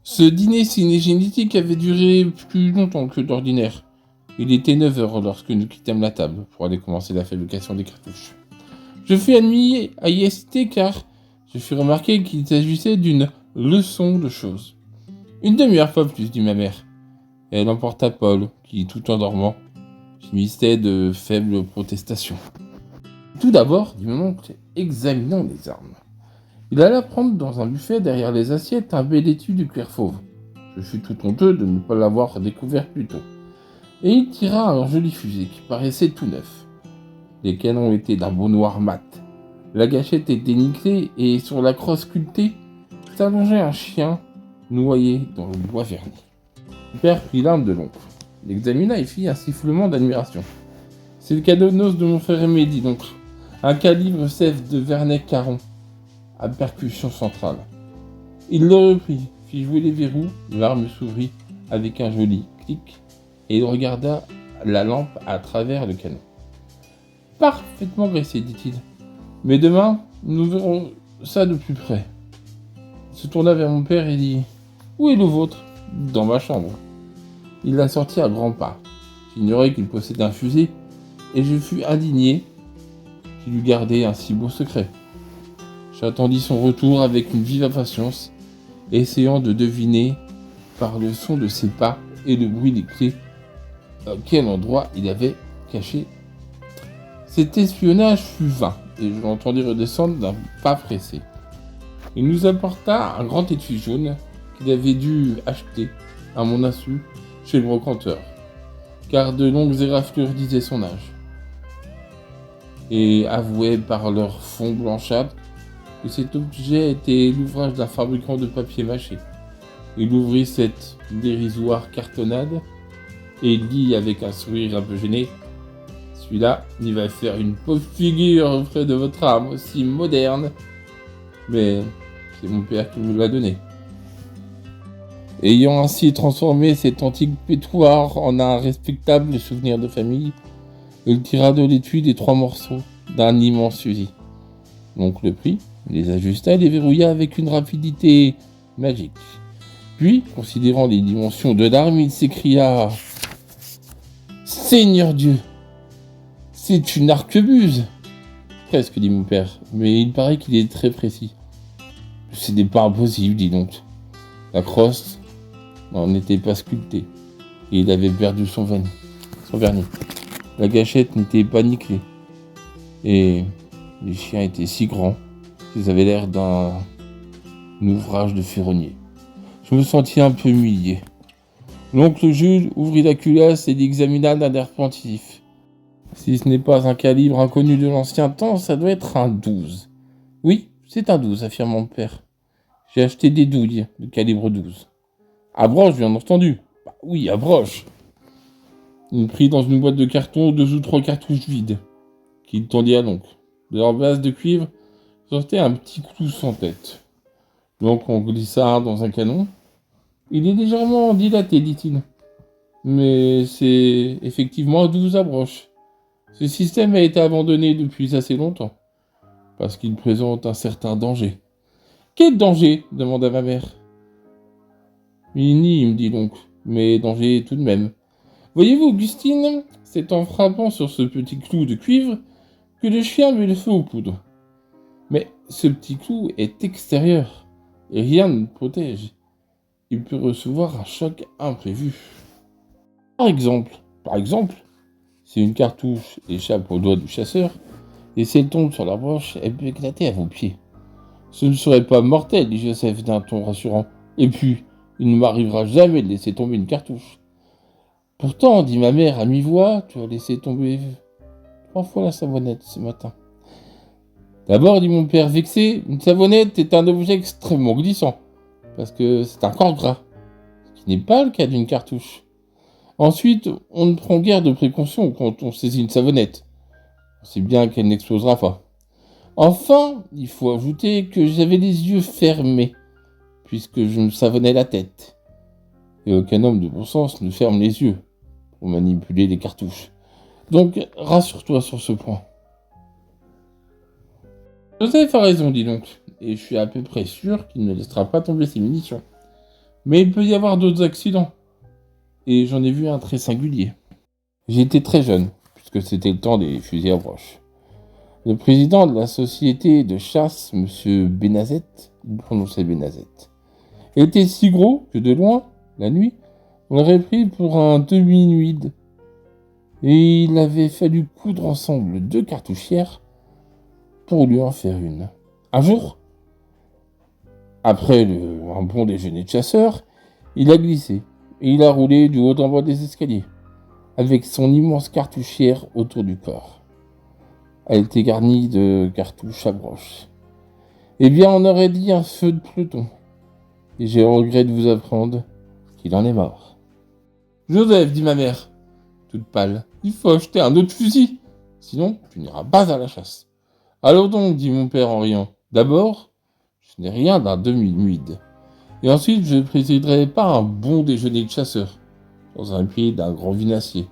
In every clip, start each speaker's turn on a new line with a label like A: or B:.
A: Ce dîner cinégénétique avait duré plus longtemps que d'ordinaire. Il était 9 heures lorsque nous quittâmes la table pour aller commencer la fabrication des cartouches. Je fus admis à y assister car je fus remarqué qu'il s'agissait d'une leçon de choses. Une demi-heure pas plus, dit ma mère. Elle emporta Paul, qui, tout en dormant, gémissait de faibles protestations. Tout d'abord, dit mon oncle, examinons les armes. Il alla prendre dans un buffet derrière les assiettes un bel étui de cuir fauve. Je fus tout honteux de ne pas l'avoir découvert plus tôt. Et il tira un joli fusil qui paraissait tout neuf. Les canons étaient d'un beau noir mat. La gâchette était nickelée et sur la crosse sculptée s'allongeait un chien noyé dans le bois verni. Mon père prit l'arme de l'oncle, l'examina et fit un sifflement d'admiration. C'est le cadenas de mon frère aimé, dit l'oncle. Un calibre 16 de Vernet-Caron, à percussion centrale. Il le reprit, fit jouer les verrous, l'arme s'ouvrit avec un joli clic, et il regarda la lampe à travers le canon. Parfaitement graissé, dit-il. Mais demain, nous verrons ça de plus près. Il se tourna vers mon père et dit « Où est le vôtre ?»« Dans ma chambre. » Il la sortit à grands pas. J'ignorais qu'il possédait un fusil, et je fus indigné qu'il eût gardé un si beau secret. J'attendis son retour avec une vive impatience, essayant de deviner, par le son de ses pas et le bruit des clés, à quel endroit il avait caché. Cet espionnage fut vain, et je l'entendis redescendre d'un pas pressé. Il nous apporta un grand étui jaune qu'il avait dû acheter, à mon insu, chez le brocanteur, car de longues éraflures disaient son âge, et avouaient par leur fond blanchâtre que cet objet était l'ouvrage d'un fabricant de papier mâché. Il ouvrit cette dérisoire cartonnade et il dit avec un sourire un peu gêné « Celui-là, il va faire une pauvre figure auprès de votre âme aussi moderne. Mais c'est mon père qui me l'a donné. » Ayant ainsi transformé cet antique pétoire en un respectable souvenir de famille, il tira de l'étui les 3 morceaux d'un immense fusil. Donc le prit, les ajusta et les verrouilla avec une rapidité magique. Puis, considérant les dimensions de l'arme, il s'écria « Seigneur Dieu, c'est une arquebuse !» Presque, dit mon père, mais il paraît qu'il est très précis. « Ce n'est pas impossible, dit donc. La crosse n'en était pas sculptée, et il avait perdu son vernis. La gâchette n'était pas nickelée, et les chiens étaient si grands qu'ils avaient l'air d'un ouvrage de ferronnier. Je me sentis un peu humilié. L'oncle Jules ouvrit la culasse et l'examina d'un air pensif. Si ce n'est pas un calibre inconnu de l'ancien temps, ça doit être un 12. Oui, c'est un 12, affirme mon père. J'ai acheté des douilles de calibre 12. À broche, bien entendu. Bah oui, à broche. Il prit dans une boîte de carton 2 ou 3 cartouches vides, qu'il tendit à l'oncle. De leur base de cuivre sortait un petit clou sans tête. L'oncle en glissa dans un canon. Il est légèrement dilaté, dit-il. Mais c'est effectivement un 12 à broche. Ce système a été abandonné depuis assez longtemps, parce qu'il présente un certain danger. Quel danger ? Demanda ma mère. Minime, dit l'oncle, mais danger tout de même. Voyez-vous, Augustine, c'est en frappant sur ce petit clou de cuivre que le chien met le feu aux poudres. Mais ce petit clou est extérieur, et rien ne le protège. Il peut recevoir un choc imprévu. Par exemple, si une cartouche échappe au doigt du chasseur, et si elle tombe sur la broche, elle peut éclater à vos pieds. Ce ne serait pas mortel, dit Joseph d'un ton rassurant. Et puis, il ne m'arrivera jamais de laisser tomber une cartouche. Pourtant, dit ma mère à mi-voix, tu as laissé tomber 3 fois la savonnette ce matin. D'abord, dit mon père vexé, une savonnette est un objet extrêmement glissant, parce que c'est un corps gras, ce qui n'est pas le cas d'une cartouche. Ensuite, on ne prend guère de précautions quand on saisit une savonnette. On sait bien qu'elle n'explosera pas. Enfin, il faut ajouter que j'avais les yeux fermés, puisque je me savonnais la tête. Et aucun homme de bon sens ne ferme les yeux pour manipuler les cartouches. Donc, rassure-toi sur ce point. Joseph a raison, dit l'oncle, et je suis à peu près sûr qu'il ne laissera pas tomber ses munitions. Mais il peut y avoir d'autres accidents. Et j'en ai vu un très singulier. J'étais très jeune, puisque c'était le temps des fusils à broche. Le président de la société de chasse, M. Benazet, il prononçait Benazet, était si gros que de loin, la nuit, on l'aurait pris pour un demi-nuide. Et il avait fallu coudre ensemble 2 cartouchières pour lui en faire une. Un jour, après un bon déjeuner de chasseur, il a glissé et il a roulé du haut en bas des escaliers, avec son immense cartouchière autour du corps. Elle était garnie de cartouches à broche. Eh bien, on aurait dit un feu de peloton. Et j'ai le regret de vous apprendre qu'il en est mort. Joseph, dit ma mère, toute pâle, il faut acheter un autre fusil, sinon tu n'iras pas à la chasse. Alors donc, dit mon père en riant, d'abord, je n'ai rien d'un demi-nuide. Et ensuite, je ne présiderai pas un bon déjeuner de chasseur, dans un pied d'un grand vinassier.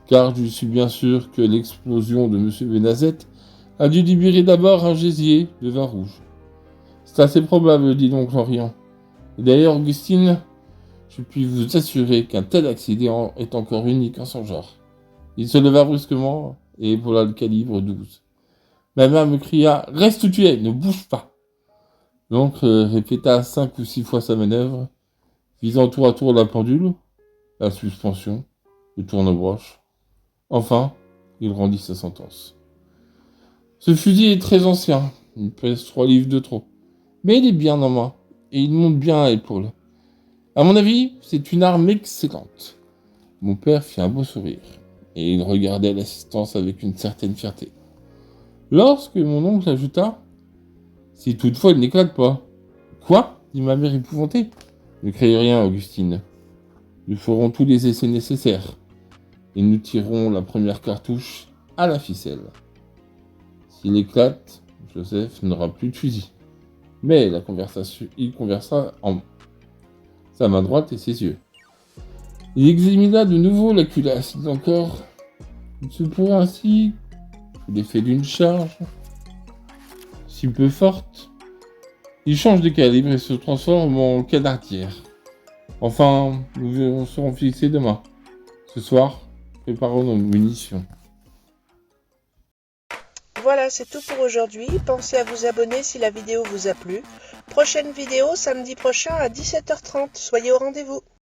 A: Car je suis bien sûr que l'explosion de M. Benazet a dû libérer d'abord un gésier de vin rouge. C'est assez probable, dit l'oncle en riant. Et d'ailleurs, Augustine, je puis vous assurer qu'un tel accident est encore unique en son genre. Il se leva brusquement et épaula le calibre 12. Ma mère me cria « Reste où tu es, ne bouge pas !» L'oncle répéta 5 ou 6 fois sa manœuvre, visant tour à tour la pendule, la suspension, le tourne-broche. Enfin, il rendit sa sentence. Ce fusil est très ancien, il pèse 3 livres de trop, mais il est bien en main, et il monte bien à l'épaule. À mon avis, c'est une arme excellente. Mon père fit un beau sourire, et il regardait l'assistance avec une certaine fierté. Lorsque mon oncle ajouta « Si toutefois il n'éclate pas. »« Quoi ?» dit ma mère épouvantée. « Ne craignez rien, Augustine. Nous ferons tous les essais nécessaires, et nous tirerons la première cartouche à la ficelle. S'il éclate, Joseph n'aura plus de fusil. » Mais il conversa en sa main droite et ses yeux. Il examina de nouveau la culasse. Il dit encore « Il se pourrait ainsi que l'effet d'une charge, si peu forte, il change de calibre et se transforme en canardière. Enfin, nous serons fixés demain. Ce soir, préparons nos munitions. »
B: Voilà, c'est tout pour aujourd'hui. Pensez à vous abonner si la vidéo vous a plu. Prochaine vidéo samedi prochain à 17h30. Soyez au rendez-vous.